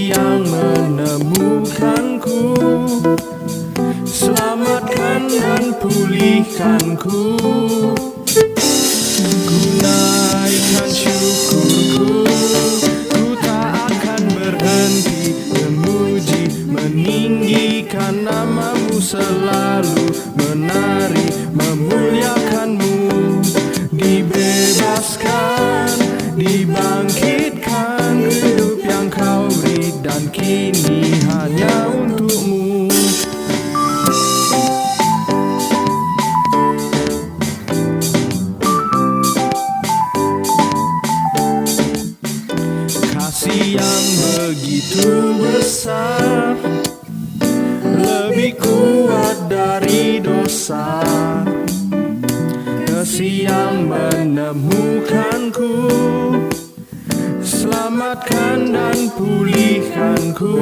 kasih yang menemukanku, selamatkan dan pulihkanku. Ku naikkan syukurku, ku tak akan berhenti memuji, meninggikan namamu, selalu menari, memuliakanmu. Dibebaskan, dibangkitkan, hidup yang kau beri dan kini hanya untukmu. Kasih yang begitu besar, lebih kuat dari dosa. Kasih yang menemukanku, selamatkan dan pulihkanku.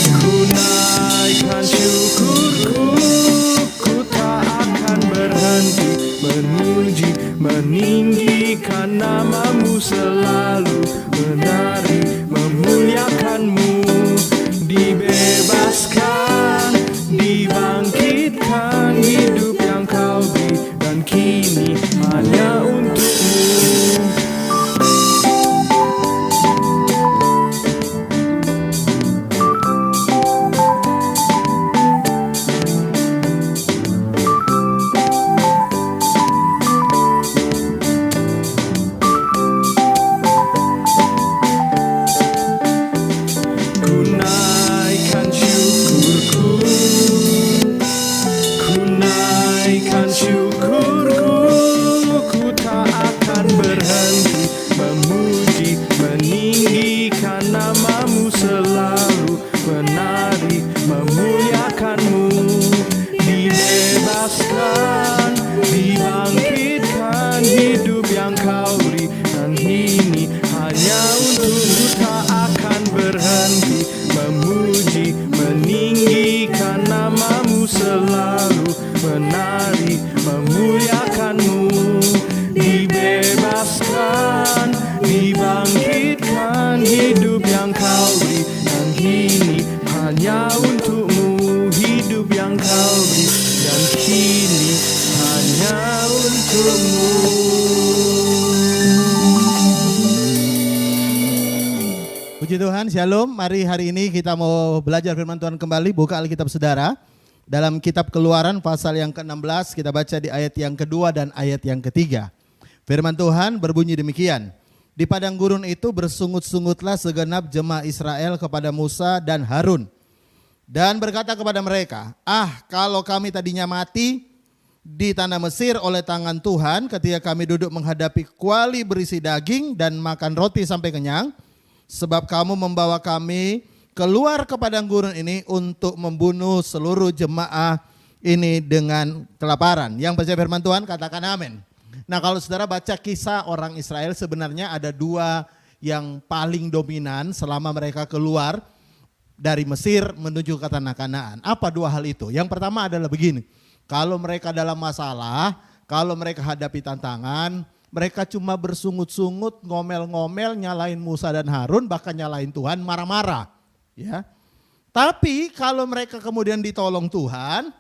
Ku naikkan syukurku, ku tak akan berhenti memuji, meninggikan namamu, selalu menari, memuliakanmu. Dibebaskan, dibangkitkan, hidup yang kau beri dan kini hanya untukmu. Ku naikkan syukurku, ku naikkan syukurku, ku tak akan berhenti memuji, meninggikan namamu, selalu menari, memuliakanmu. Dibebaskan, dibangkitkan, hidup yang kau beri dan ini hanya untukmu. Tak akan berhenti memuji, meninggikan namamu, selalu menari, memuliakanmu. Dibebaskan, dibangkitkan, hidup yang kau beri dan kini hanya untukmu. Hidup yang kau beri dan kini hanya untukmu. Puji Tuhan, Shalom. Mari hari ini kita mau belajar firman Tuhan kembali. Buka Alkitab saudara. Dalam kitab Keluaran pasal yang ke-16 kita baca di ayat yang kedua dan ayat yang ketiga. Firman Tuhan berbunyi demikian. Di padang gurun itu bersungut-sungutlah segenap jemaah Israel kepada Musa dan Harun. Dan berkata kepada mereka, kalau kami tadinya mati di tanah Mesir oleh tangan Tuhan ketika kami duduk menghadapi kuali berisi daging dan makan roti sampai kenyang. Sebab kamu membawa kami keluar ke padang gurun ini untuk membunuh seluruh jemaah ini dengan kelaparan. Yang percaya firman Tuhan katakan amin. Nah, kalau saudara baca kisah orang Israel, sebenarnya ada dua yang paling dominan selama mereka keluar dari Mesir menuju ke tanah Kanaan. Apa dua hal itu? Yang pertama adalah begini. Kalau mereka dalam masalah, kalau mereka hadapi tantangan, mereka cuma bersungut-sungut, ngomel-ngomel, nyalain Musa dan Harun, bahkan nyalain Tuhan, marah-marah. Ya. Tapi kalau mereka kemudian ditolong Tuhan,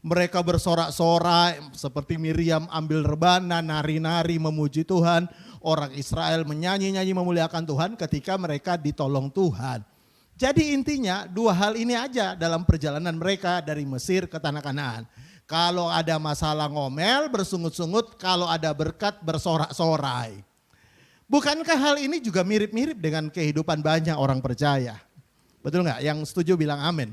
mereka bersorak-sorai seperti Miriam ambil rebana, nari-nari memuji Tuhan. Orang Israel menyanyi-nyanyi memuliakan Tuhan ketika mereka ditolong Tuhan. Jadi intinya dua hal ini aja dalam perjalanan mereka dari Mesir ke tanah Kanaan. Kalau ada masalah ngomel, bersungut-sungut, kalau ada berkat bersorak-sorai. Bukankah hal ini juga mirip-mirip dengan kehidupan banyak orang percaya? Betul nggak? Yang setuju bilang amin.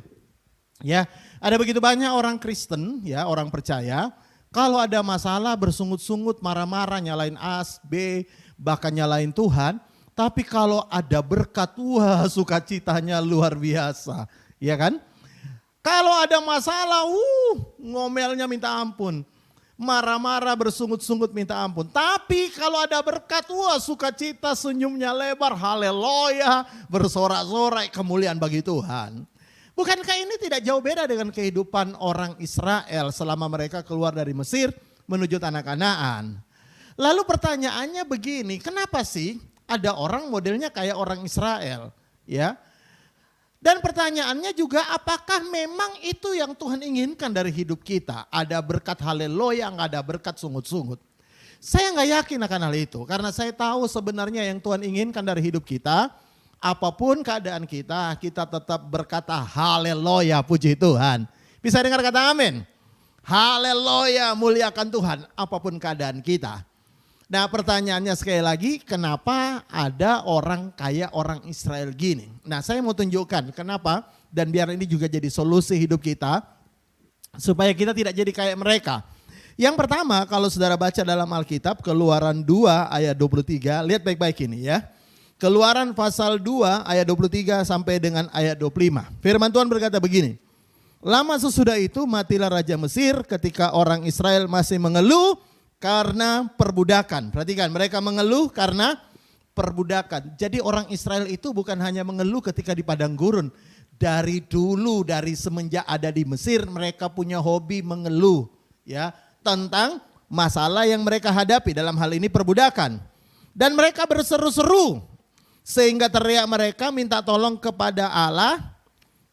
Ya, ada begitu banyak orang Kristen, ya orang percaya, kalau ada masalah bersungut-sungut, marah-marah, nyalain A, B, bahkan nyalain Tuhan. Tapi kalau ada berkat, wah sukacitanya luar biasa, ya kan? Kalau ada masalah, ngomelnya minta ampun. Marah-marah, bersungut-sungut minta ampun. Tapi kalau ada berkat, wah sukacita, senyumnya lebar, haleluya, bersorak-sorai, kemuliaan bagi Tuhan. Bukankah ini tidak jauh beda dengan kehidupan orang Israel selama mereka keluar dari Mesir menuju tanah Kanaan? Lalu pertanyaannya begini, kenapa sih ada orang modelnya kayak orang Israel, ya. Dan pertanyaannya juga apakah memang itu yang Tuhan inginkan dari hidup kita? Ada berkat haleluya, nggak ada berkat sungut-sungut. Saya nggak yakin akan hal itu karena saya tahu sebenarnya yang Tuhan inginkan dari hidup kita, apapun keadaan kita, kita tetap berkata haleluya, puji Tuhan. Bisa dengar kata amin? Haleluya, muliakan Tuhan apapun keadaan kita. Nah pertanyaannya sekali lagi, kenapa ada orang kayak orang Israel gini? Nah saya mau tunjukkan kenapa dan biar ini juga jadi solusi hidup kita supaya kita tidak jadi kayak mereka. Yang pertama kalau saudara baca dalam Alkitab Keluaran 2 ayat 23, lihat baik-baik ini ya. Keluaran pasal 2 ayat 23 sampai dengan ayat 25. Firman Tuhan berkata begini. Lama sesudah itu matilah Raja Mesir ketika orang Israel masih mengeluh karena perbudakan. Perhatikan, mereka mengeluh karena perbudakan. Jadi orang Israel itu bukan hanya mengeluh ketika di padang gurun. Dari dulu, dari semenjak ada di Mesir, mereka punya hobi mengeluh ya tentang masalah yang mereka hadapi, dalam hal ini perbudakan. Dan mereka berseru-seru sehingga teriak mereka minta tolong kepada Allah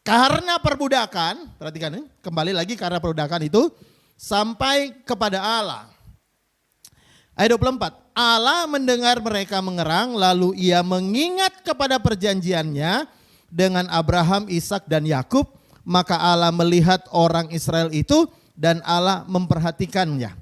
karena perbudakan. Perhatikan, kembali lagi karena perbudakan itu sampai kepada Allah. Ayat 24, Allah mendengar mereka mengerang lalu ia mengingat kepada perjanjiannya dengan Abraham, Ishak dan Yakub. Maka Allah melihat orang Israel itu dan Allah memperhatikannya.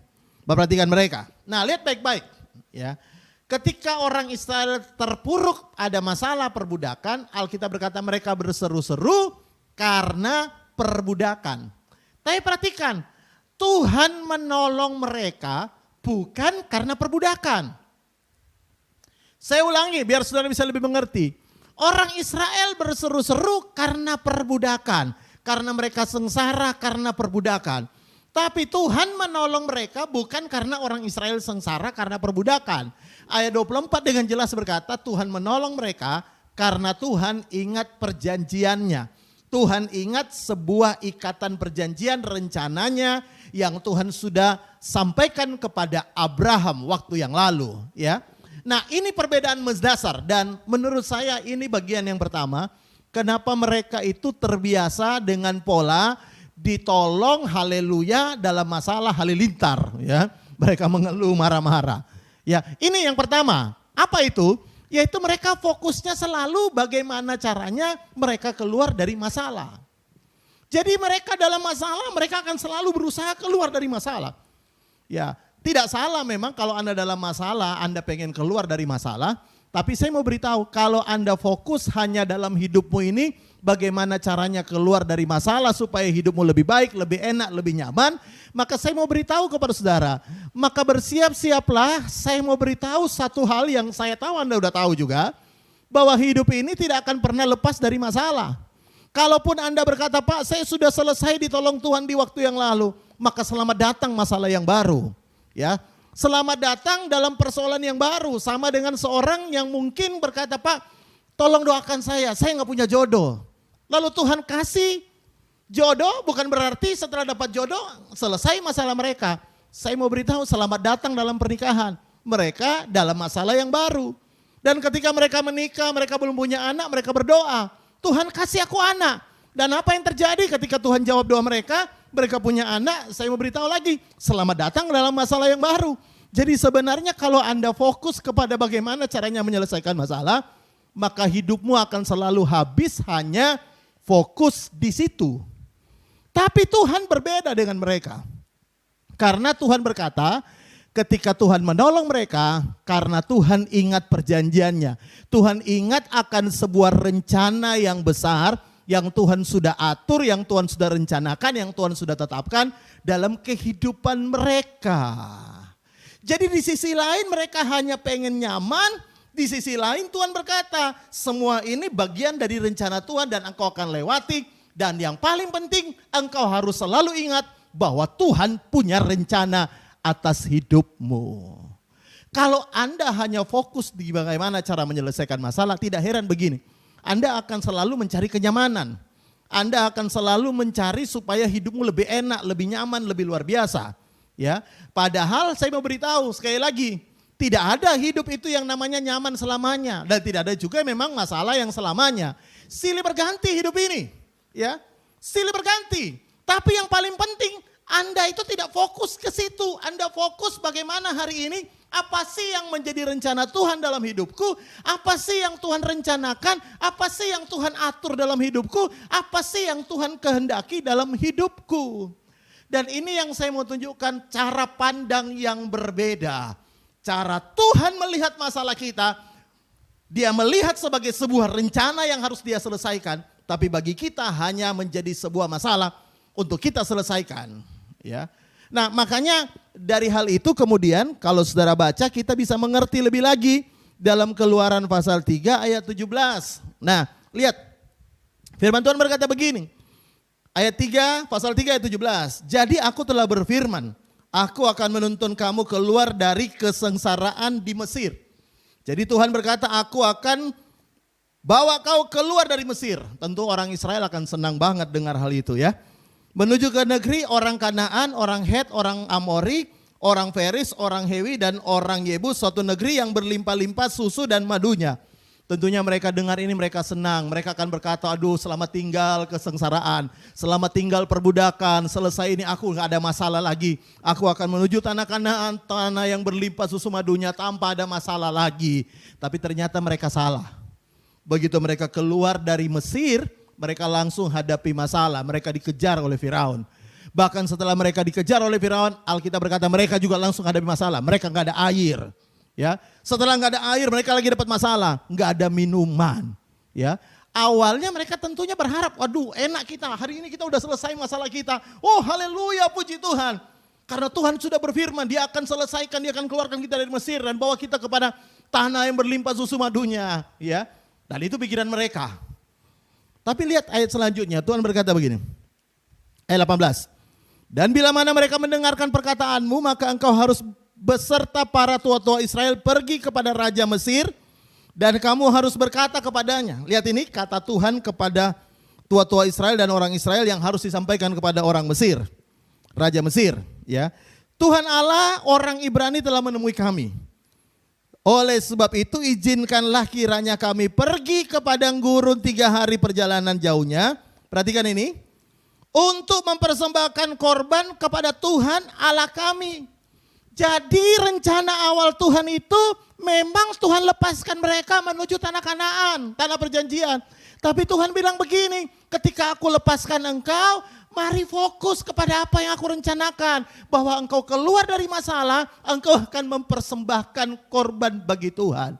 Memperhatikan mereka. Nah lihat baik-baik ya. Ketika orang Israel terpuruk ada masalah perbudakan, Alkitab berkata mereka berseru-seru karena perbudakan. Tapi perhatikan, Tuhan menolong mereka bukan karena perbudakan. Saya ulangi biar saudara bisa lebih mengerti. Orang Israel berseru-seru karena perbudakan. Karena mereka sengsara karena perbudakan. Tapi Tuhan menolong mereka bukan karena orang Israel sengsara karena perbudakan. Ayat 24 dengan jelas berkata Tuhan menolong mereka karena Tuhan ingat perjanjiannya. Tuhan ingat sebuah ikatan perjanjian rencananya yang Tuhan sudah sampaikan kepada Abraham waktu yang lalu ya. Nah ini perbedaan mendasar dan menurut saya ini bagian yang pertama. Kenapa mereka itu terbiasa dengan pola ditolong haleluya dalam masalah halilintar ya. Mereka mengeluh marah-marah. Ya ini yang pertama. Apa itu? Yaitu mereka fokusnya selalu bagaimana caranya mereka keluar dari masalah. Jadi mereka dalam masalah mereka akan selalu berusaha keluar dari masalah. Ya, tidak salah memang kalau Anda dalam masalah, Anda pengen keluar dari masalah. Tapi saya mau beritahu kalau Anda fokus hanya dalam hidupmu ini bagaimana caranya keluar dari masalah supaya hidupmu lebih baik, lebih enak, lebih nyaman. Maka saya mau beritahu kepada saudara, maka bersiap-siaplah saya mau beritahu satu hal yang saya tahu Anda udah tahu juga. Bahwa hidup ini tidak akan pernah lepas dari masalah. Kalaupun Anda berkata, Pak saya sudah selesai ditolong Tuhan di waktu yang lalu. Maka selamat datang masalah yang baru. Ya. Selamat datang dalam persoalan yang baru. Sama dengan seorang yang mungkin berkata, Pak tolong doakan saya nggak punya jodoh. Lalu Tuhan kasih jodoh bukan berarti setelah dapat jodoh selesai masalah mereka. Saya mau beritahu selamat datang dalam pernikahan. Mereka dalam masalah yang baru. Dan ketika mereka menikah, mereka belum punya anak, mereka berdoa. Tuhan kasih aku anak. Dan apa yang terjadi ketika Tuhan jawab doa mereka? Mereka punya anak, saya mau beritahu lagi, selamat datang dalam masalah yang baru. Jadi sebenarnya kalau Anda fokus kepada bagaimana caranya menyelesaikan masalah, maka hidupmu akan selalu habis hanya fokus di situ. Tapi Tuhan berbeda dengan mereka. Karena Tuhan berkata, ketika Tuhan menolong mereka, karena Tuhan ingat perjanjiannya. Tuhan ingat akan sebuah rencana yang besar, yang Tuhan sudah atur, yang Tuhan sudah rencanakan, yang Tuhan sudah tetapkan dalam kehidupan mereka. Jadi di sisi lain mereka hanya pengen nyaman, di sisi lain Tuhan berkata, semua ini bagian dari rencana Tuhan dan engkau akan lewati. Dan yang paling penting, engkau harus selalu ingat bahwa Tuhan punya rencana atas hidupmu. Kalau Anda hanya fokus di bagaimana cara menyelesaikan masalah, tidak heran begini. Anda akan selalu mencari kenyamanan. Anda akan selalu mencari supaya hidupmu lebih enak, lebih nyaman, lebih luar biasa. Ya, padahal saya mau beritahu sekali lagi, Tidak ada hidup itu yang namanya nyaman selamanya. Dan tidak ada juga memang masalah yang selamanya. Silih berganti hidup ini. Ya, silih berganti. Tapi yang paling penting, Anda itu tidak fokus ke situ. Anda fokus bagaimana hari ini, apa sih yang menjadi rencana Tuhan dalam hidupku? Apa sih yang Tuhan rencanakan? Apa sih yang Tuhan atur dalam hidupku? Apa sih yang Tuhan kehendaki dalam hidupku? Dan ini yang saya mau tunjukkan, cara pandang yang berbeda. Cara Tuhan melihat masalah kita, Dia melihat sebagai sebuah rencana yang harus Dia selesaikan. Tapi bagi kita hanya menjadi sebuah masalah untuk kita selesaikan. Ya. Nah makanya dari hal itu kemudian kalau saudara baca kita bisa mengerti lebih lagi dalam Keluaran pasal 3 ayat 17. Nah lihat firman Tuhan berkata begini. Ayat 3 pasal 3 ayat 17. Jadi aku telah berfirman. Aku akan menuntun kamu keluar dari kesengsaraan di Mesir. Jadi Tuhan berkata, aku akan bawa kau keluar dari Mesir. Tentu orang Israel akan senang banget dengar hal itu ya. Menuju ke negeri orang Kanaan, orang Het, orang Amori, orang Feris, orang Hewi, dan orang Yebus. Suatu negeri yang berlimpah-limpah susu dan madunya. Tentunya mereka dengar ini mereka senang. Mereka akan berkata, aduh selamat tinggal kesengsaraan. Selamat tinggal perbudakan. Selesai ini aku gak ada masalah lagi. Aku akan menuju tanah Kanaan, tanah yang berlimpah susu madunya tanpa ada masalah lagi. Tapi ternyata mereka salah. Begitu mereka keluar dari Mesir, mereka langsung hadapi masalah. Mereka dikejar oleh Firaun. Bahkan setelah mereka dikejar oleh Firaun, Alkitab berkata mereka juga langsung hadapi masalah. Mereka gak ada air. Ya, setelah nggak ada air mereka lagi dapat masalah, nggak ada minuman. Ya, awalnya mereka tentunya berharap, waduh enak kita hari ini kita udah selesai masalah kita. Oh haleluya puji Tuhan, karena Tuhan sudah berfirman Dia akan selesaikan, Dia akan keluarkan kita dari Mesir dan bawa kita kepada tanah yang berlimpah susu madunya. Ya, dan itu pikiran mereka. Tapi lihat ayat selanjutnya, Tuhan berkata begini, ayat 18. Dan bila mana mereka mendengarkan perkataanmu, maka engkau harus beserta para tua-tua Israel pergi kepada Raja Mesir dan kamu harus berkata kepadanya. Lihat ini kata Tuhan kepada tua-tua Israel dan orang Israel yang harus disampaikan kepada orang Mesir. Raja Mesir. Ya. Tuhan Allah orang Ibrani telah menemui kami. Oleh sebab itu izinkanlah kiranya kami pergi ke padang gurun 3 hari perjalanan jauhnya. Perhatikan ini. Untuk mempersembahkan korban kepada Tuhan Allah kami. Jadi rencana awal Tuhan itu memang Tuhan lepaskan mereka menuju tanah Kanaan, tanah perjanjian. Tapi Tuhan bilang begini, ketika aku lepaskan engkau, mari fokus kepada apa yang aku rencanakan. Bahwa engkau keluar dari masalah, engkau akan mempersembahkan korban bagi Tuhan.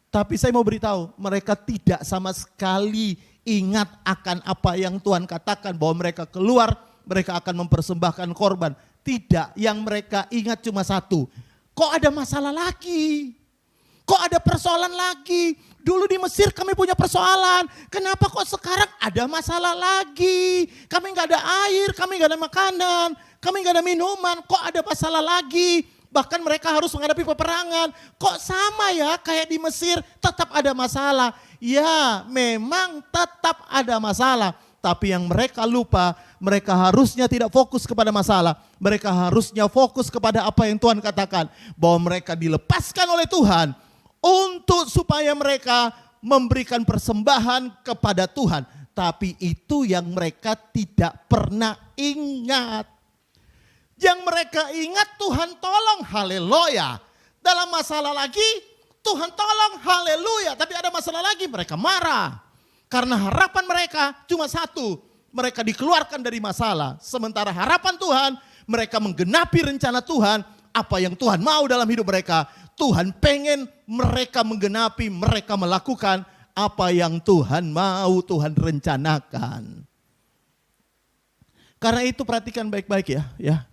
Tapi saya mau beritahu, mereka tidak sama sekali ingat akan apa yang Tuhan katakan. Bahwa mereka keluar, mereka akan mempersembahkan korban. Tidak, yang mereka ingat cuma satu. Kok ada masalah lagi? Kok ada persoalan lagi? Dulu di Mesir kami punya persoalan. Kenapa kok sekarang ada masalah lagi? Kami gak ada air, kami gak ada makanan, kami gak ada minuman. Kok ada masalah lagi? Bahkan mereka harus menghadapi peperangan. Kok sama ya kayak di Mesir tetap ada masalah? Ya memang tetap ada masalah. Tapi yang mereka lupa, mereka harusnya tidak fokus kepada masalah. Mereka harusnya fokus kepada apa yang Tuhan katakan. Bahwa mereka dilepaskan oleh Tuhan untuk supaya mereka memberikan persembahan kepada Tuhan. Tapi itu yang mereka tidak pernah ingat. Yang mereka ingat Tuhan tolong, haleluya. Dalam masalah lagi, Tuhan tolong, haleluya. Tapi ada masalah lagi, mereka marah. Karena harapan mereka cuma satu, mereka dikeluarkan dari masalah. Sementara harapan Tuhan, mereka menggenapi rencana Tuhan, apa yang Tuhan mau dalam hidup mereka. Tuhan pengen mereka menggenapi, mereka melakukan apa yang Tuhan mau, Tuhan rencanakan. Karena itu perhatikan baik-baik ya.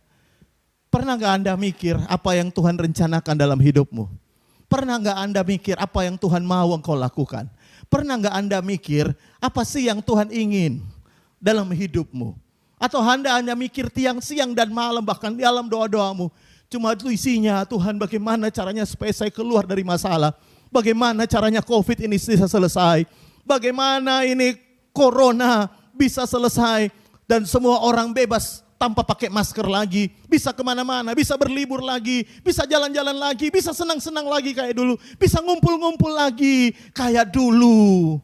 Pernah gak Anda mikir apa yang Tuhan rencanakan dalam hidupmu? Pernah gak Anda mikir apa yang Tuhan mau engkau lakukan? Pernah gak Anda mikir apa sih yang Tuhan ingin dalam hidupmu? Atau Anda hanya mikir siang dan malam bahkan di dalam doa-doamu. Cuma itu isinya, Tuhan bagaimana caranya supaya saya keluar dari masalah. Bagaimana caranya COVID ini bisa selesai. Bagaimana ini corona bisa selesai. Dan semua orang bebas tanpa pakai masker lagi, bisa kemana-mana, bisa berlibur lagi, bisa jalan-jalan lagi, bisa senang-senang lagi kayak dulu, bisa ngumpul-ngumpul lagi kayak dulu.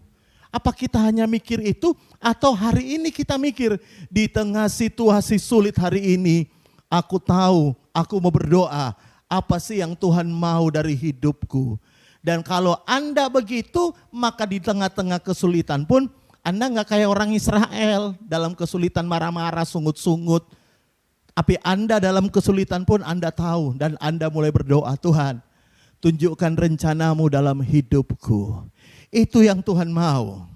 Apa kita hanya mikir itu atau hari ini kita mikir di tengah situasi sulit hari ini, aku tahu, aku mau berdoa, apa sih yang Tuhan mau dari hidupku. Dan kalau Anda begitu, maka di tengah-tengah kesulitan pun Anda nggak kayak orang Israel dalam kesulitan marah-marah, sungut-sungut. Tapi Anda dalam kesulitan pun Anda tahu dan Anda mulai berdoa, Tuhan tunjukkan rencanamu dalam hidupku. Itu yang Tuhan mau.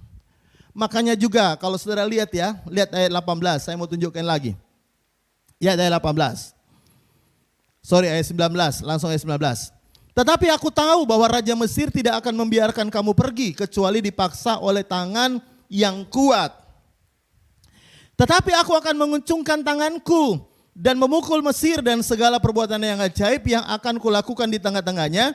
Makanya juga kalau saudara lihat ya, lihat ayat 18, saya mau tunjukkan lagi. Ya ayat 18. Sorry ayat 19, langsung ayat 19. Tetapi aku tahu bahwa Raja Mesir tidak akan membiarkan kamu pergi kecuali dipaksa oleh tangan yang kuat. Tetapi aku akan menguncungkan tanganku dan memukul Mesir dan segala perbuatan yang ajaib yang akan kulakukan di tengah-tengahnya.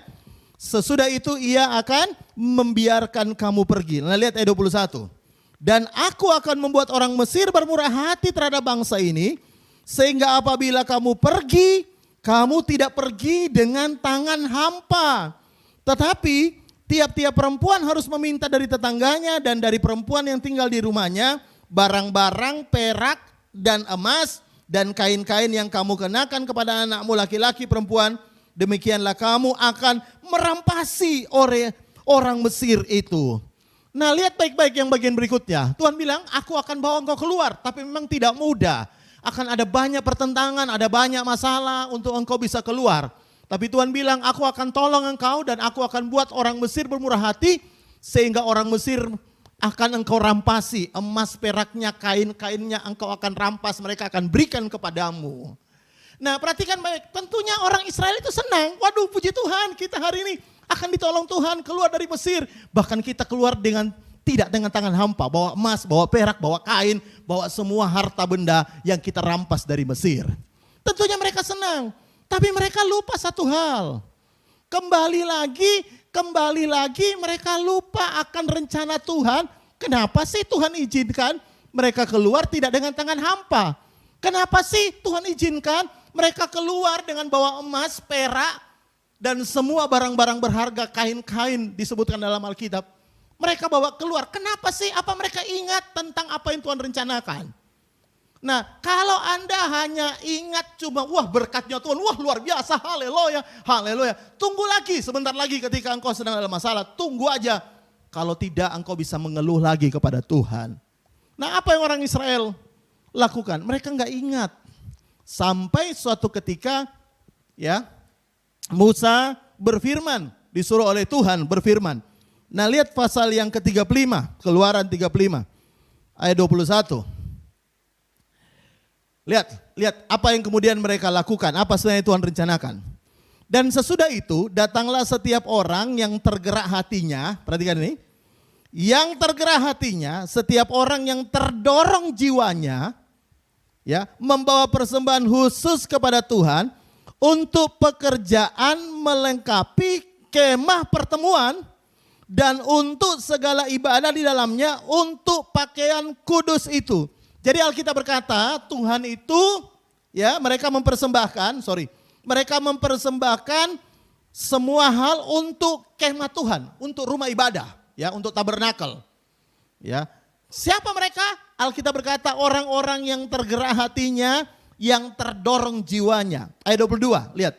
Sesudah itu ia akan membiarkan kamu pergi. Nah lihat ayat 21. Dan aku akan membuat orang Mesir bermurah hati terhadap bangsa ini, sehingga apabila kamu pergi, kamu tidak pergi dengan tangan hampa. Tetapi tiap-tiap perempuan harus meminta dari tetangganya dan dari perempuan yang tinggal di rumahnya barang-barang perak dan emas dan kain-kain yang kamu kenakan kepada anakmu laki-laki perempuan. Demikianlah kamu akan merampasi orang Mesir itu. Nah lihat baik-baik yang bagian berikutnya. Tuhan bilang aku akan bawa engkau keluar, tapi memang tidak mudah. Akan ada banyak pertentangan, ada banyak masalah untuk engkau bisa keluar. Tapi Tuhan bilang aku akan tolong engkau dan aku akan buat orang Mesir bermurah hati. Sehingga orang Mesir akan engkau rampasi. Emas, peraknya, kain-kainnya engkau akan rampas, mereka akan berikan kepadamu. Nah perhatikan baik, tentunya orang Israel itu senang. Waduh puji Tuhan kita hari ini akan ditolong Tuhan keluar dari Mesir. Bahkan kita keluar tidak dengan tangan hampa, bawa emas, bawa perak, bawa kain, bawa semua harta benda yang kita rampas dari Mesir. Tentunya mereka senang, tapi mereka lupa satu hal. Kembali lagi mereka lupa akan rencana Tuhan. Kenapa sih Tuhan izinkan mereka keluar tidak dengan tangan hampa? Kenapa sih Tuhan izinkan mereka keluar dengan bawa emas, perak, dan semua barang-barang berharga, kain-kain disebutkan dalam Alkitab. Mereka bawa keluar. Kenapa sih? Apa mereka ingat tentang apa yang Tuhan rencanakan? Nah kalau Anda hanya ingat cuma wah berkatnya Tuhan, wah luar biasa, haleluya, haleluya. Tunggu lagi, sebentar lagi ketika engkau sedang dalam masalah, tunggu aja. Kalau tidak engkau bisa mengeluh lagi kepada Tuhan. Nah apa yang orang Israel lakukan? Mereka nggak ingat. Sampai suatu ketika ya Musa berfirman, disuruh oleh Tuhan berfirman. Nah lihat pasal yang ke-35, Keluaran 35 ayat 21. Lihat apa yang kemudian mereka lakukan, apa sebenarnya Tuhan rencanakan. Dan sesudah itu datanglah setiap orang yang tergerak hatinya, perhatikan ini. Yang tergerak hatinya, setiap orang yang terdorong jiwanya, ya, membawa persembahan khusus kepada Tuhan untuk pekerjaan melengkapi kemah pertemuan dan untuk segala ibadah di dalamnya untuk pakaian kudus itu. Jadi Alkitab berkata Tuhan itu ya mereka mempersembahkan semua hal untuk kemah Tuhan, untuk rumah ibadah, ya, untuk tabernakel. Ya. Siapa mereka? Alkitab berkata orang-orang yang tergerak hatinya, yang terdorong jiwanya. Ayat 22, lihat.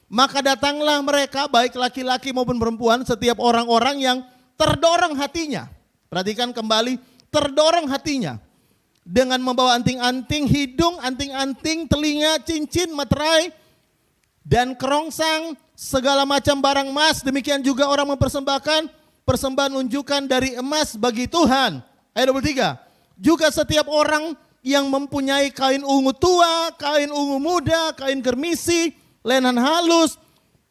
Maka datanglah mereka baik laki-laki maupun perempuan, setiap orang-orang yang terdorong hatinya. Perhatikan kembali, terdorong hatinya. Dengan membawa anting-anting hidung, anting-anting telinga, cincin, materai, dan kerongsang, segala macam barang emas. Demikian juga orang mempersembahkan persembahan unjukan dari emas bagi Tuhan. Ayat 23, juga setiap orang yang mempunyai kain ungu tua, kain ungu muda, kain kermisi, lenan halus,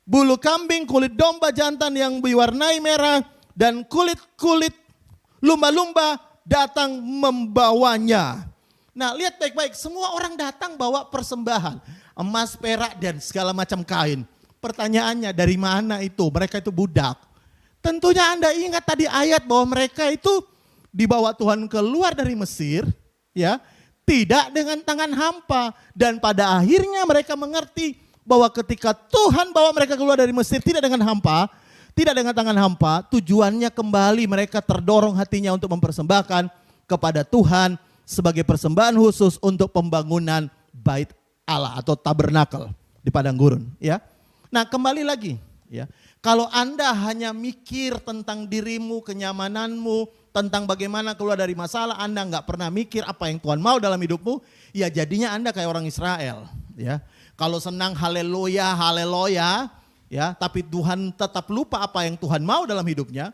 bulu kambing, kulit domba jantan yang diwarnai merah, dan kulit-kulit lumba-lumba datang membawanya. Nah lihat baik-baik, semua orang datang bawa persembahan, emas, perak, dan segala macam kain. Pertanyaannya dari mana itu? Mereka itu budak. Tentunya Anda ingat tadi ayat bahwa mereka itu dibawa Tuhan keluar dari Mesir, ya. tidak dengan tangan hampa. Dan pada akhirnya mereka mengerti bahwa ketika Tuhan bawa mereka keluar dari Mesir tidak dengan hampa, tidak dengan tangan hampa, tujuannya kembali mereka terdorong hatinya untuk mempersembahkan kepada Tuhan sebagai persembahan khusus untuk pembangunan bait Allah atau tabernakel di padang gurun, ya. Nah, kembali lagi, ya. Kalau Anda hanya mikir tentang dirimu, kenyamananmu, tentang bagaimana keluar dari masalah, Anda nggak pernah mikir apa yang Tuhan mau dalam hidupmu, ya jadinya Anda kayak orang Israel, ya. Kalau senang haleluya, haleluya, ya, tapi Tuhan tetap lupa apa yang Tuhan mau dalam hidupnya.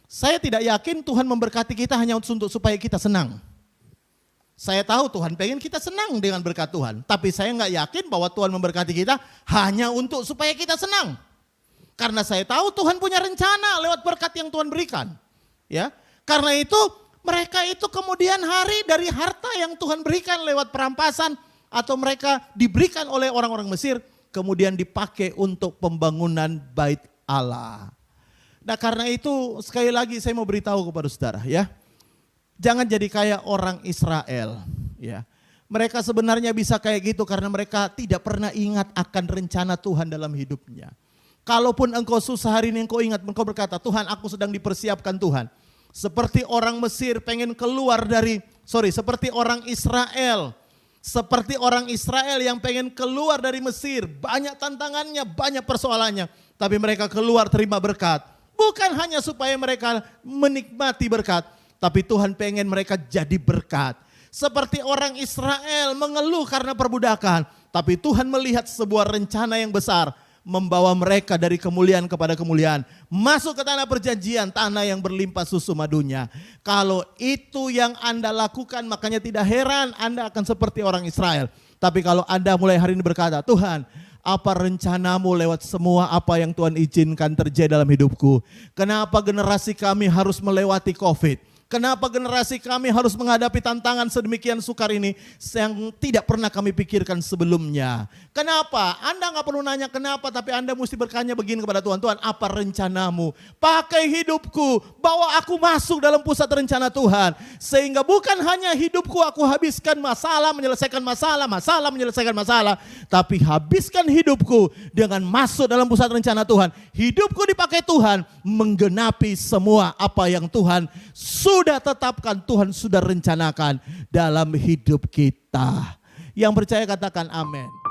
Saya tidak yakin Tuhan memberkati kita hanya untuk supaya kita senang. Saya tahu Tuhan pengen kita senang dengan berkat Tuhan, tapi saya nggak yakin bahwa Tuhan memberkati kita hanya untuk supaya kita senang. Karena saya tahu Tuhan punya rencana lewat berkat yang Tuhan berikan. Ya, karena itu mereka itu kemudian hari dari harta yang Tuhan berikan lewat perampasan atau mereka diberikan oleh orang-orang Mesir, kemudian dipakai untuk pembangunan bait Allah. Nah, karena itu sekali lagi saya mau beritahu kepada saudara, ya. Jangan jadi kayak orang Israel, ya. Mereka sebenarnya bisa kayak gitu karena mereka tidak pernah ingat akan rencana Tuhan dalam hidupnya. Kalaupun engkau susah hari ini engkau ingat, engkau berkata, Tuhan aku sedang dipersiapkan Tuhan. Seperti orang Mesir pengen keluar dari, seperti orang Israel. Seperti orang Israel yang pengen keluar dari Mesir. Banyak tantangannya, banyak persoalannya. Tapi mereka keluar terima berkat. Bukan hanya supaya mereka menikmati berkat. Tapi Tuhan pengen mereka jadi berkat. Seperti orang Israel mengeluh karena perbudakan. Tapi Tuhan melihat sebuah rencana yang besar. Membawa mereka dari kemuliaan kepada kemuliaan. Masuk ke tanah perjanjian, tanah yang berlimpah susu madunya. Kalau itu yang Anda lakukan, makanya tidak heran Anda akan seperti orang Israel. Tapi kalau Anda mulai hari ini berkata, Tuhan, apa rencanamu lewat semua apa yang Tuhan izinkan terjadi dalam hidupku? Kenapa generasi kami harus melewati COVID? Kenapa generasi kami harus menghadapi tantangan sedemikian sukar ini yang tidak pernah kami pikirkan sebelumnya? Kenapa? Anda nggak perlu nanya kenapa, tapi Anda mesti bertanya begini kepada Tuhan. Tuhan, apa rencanamu? Pakai hidupku, bawa aku masuk dalam pusat rencana Tuhan. Sehingga bukan hanya hidupku aku habiskan menyelesaikan masalah. Tapi habiskan hidupku dengan masuk dalam pusat rencana Tuhan. Hidupku dipakai Tuhan menggenapi semua apa yang Tuhan sudah tetapkan, Tuhan sudah rencanakan dalam hidup kita. Yang percaya katakan amin.